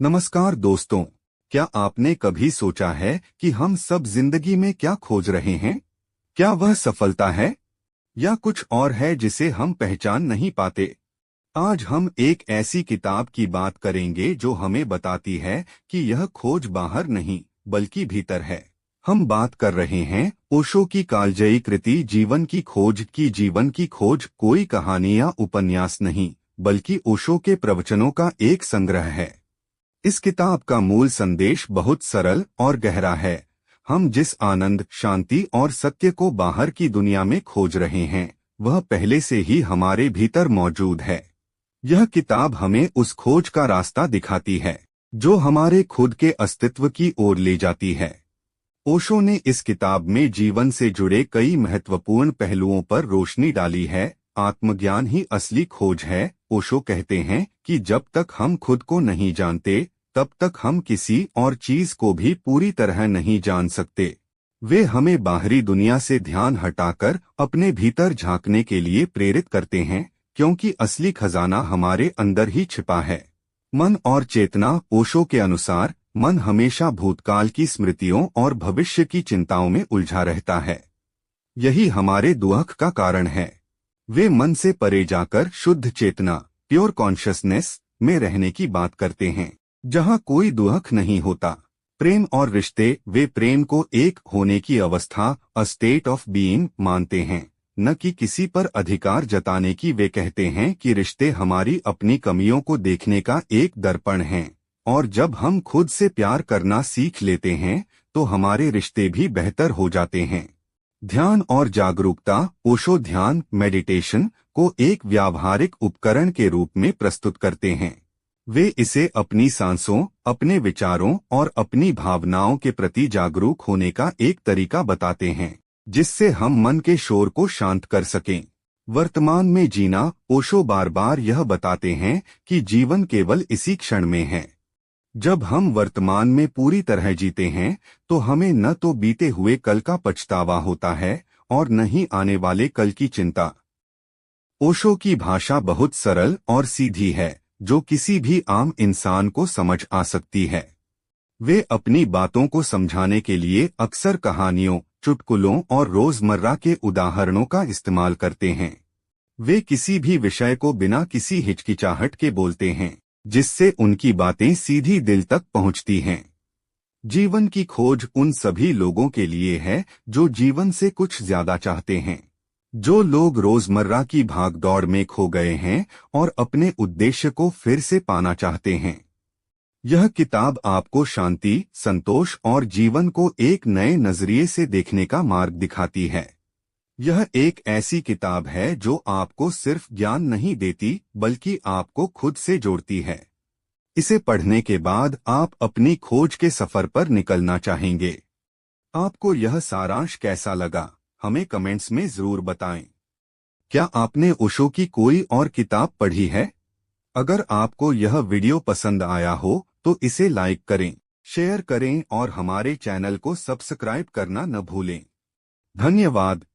नमस्कार दोस्तों। क्या आपने कभी सोचा है कि हम सब जिंदगी में क्या खोज रहे हैं? क्या वह सफलता है या कुछ और है जिसे हम पहचान नहीं पाते? आज हम एक ऐसी किताब की बात करेंगे जो हमें बताती है कि यह खोज बाहर नहीं बल्कि भीतर है। हम बात कर रहे हैं ओशो की कालजयी कृति जीवन की खोज की। जीवन की खोज कोई कहानी या उपन्यास नहीं बल्कि ओशो के प्रवचनों का एक संग्रह है। इस किताब का मूल संदेश बहुत सरल और गहरा है। हम जिस आनंद, शांति और सत्य को बाहर की दुनिया में खोज रहे हैं, वह पहले से ही हमारे भीतर मौजूद है। यह किताब हमें उस खोज का रास्ता दिखाती है, जो हमारे खुद के अस्तित्व की ओर ले जाती है। ओशो ने इस किताब में जीवन से जुड़े कई महत्वपूर्ण पहलुओं पर रोशनी डाली है। आत्मज्ञान ही असली खोज है। ओशो कहते हैं कि जब तक हम खुद को नहीं जानते, तब तक हम किसी और चीज को भी पूरी तरह नहीं जान सकते। वे हमें बाहरी दुनिया से ध्यान हटाकर अपने भीतर झांकने के लिए प्रेरित करते हैं, क्योंकि असली खजाना हमारे अंदर ही छिपा है। मन और चेतना। ओशो के अनुसार मन हमेशा भूतकाल की स्मृतियों और भविष्य की चिंताओं में उलझा रहता है। यही हमारे दुख का कारण है। वे मन से परे जाकर शुद्ध चेतना, प्योर कॉन्शियसनेस में रहने की बात करते हैं, जहां कोई दुख नहीं होता। प्रेम और रिश्ते। वे प्रेम को एक होने की अवस्था, अ स्टेट ऑफ बीइंग मानते हैं, न कि किसी पर अधिकार जताने की। वे कहते हैं कि रिश्ते हमारी अपनी कमियों को देखने का एक दर्पण हैं, और जब हम खुद से प्यार करना सीख लेते हैं तो हमारे रिश्ते भी बेहतर हो जाते हैं। ध्यान और जागरूकता। ओशो ध्यान, मेडिटेशन को एक व्यावहारिक उपकरण के रूप में प्रस्तुत करते हैं। वे इसे अपनी सांसों, अपने विचारों और अपनी भावनाओं के प्रति जागरूक होने का एक तरीका बताते हैं, जिससे हम मन के शोर को शांत कर सकें। वर्तमान में जीना। ओशो बार बार यह बताते हैं कि जीवन केवल इसी क्षण में है। जब हम वर्तमान में पूरी तरह जीते हैं, तो हमें न तो बीते हुए कल का पछतावा होता है और न ही आने वाले कल की चिंता। ओशो की भाषा बहुत सरल और सीधी है, जो किसी भी आम इंसान को समझ आ सकती है। वे अपनी बातों को समझाने के लिए अक्सर कहानियों, चुटकुलों और रोजमर्रा के उदाहरणों का इस्तेमाल करते हैं। वे किसी भी विषय को बिना किसी हिचकिचाहट के बोलते हैं, जिससे उनकी बातें सीधी दिल तक पहुंचती हैं। जीवन की खोज उन सभी लोगों के लिए है जो जीवन से कुछ ज्यादा चाहते हैं, जो लोग रोजमर्रा की भागदौड़ में खो गए हैं और अपने उद्देश्य को फिर से पाना चाहते हैं। यह किताब आपको शांति, संतोष और जीवन को एक नए नजरिए से देखने का मार्ग दिखाती है। यह एक ऐसी किताब है जो आपको सिर्फ ज्ञान नहीं देती, बल्कि आपको खुद से जोड़ती है। इसे पढ़ने के बाद आप अपनी खोज के सफर पर निकलना चाहेंगे। आपको यह सारांश कैसा लगा, हमें कमेंट्स में जरूर बताएं। क्या आपने ओशो की कोई और किताब पढ़ी है? अगर आपको यह वीडियो पसंद आया हो तो इसे लाइक करें, शेयर करें और हमारे चैनल को सब्सक्राइब करना न भूलें। धन्यवाद।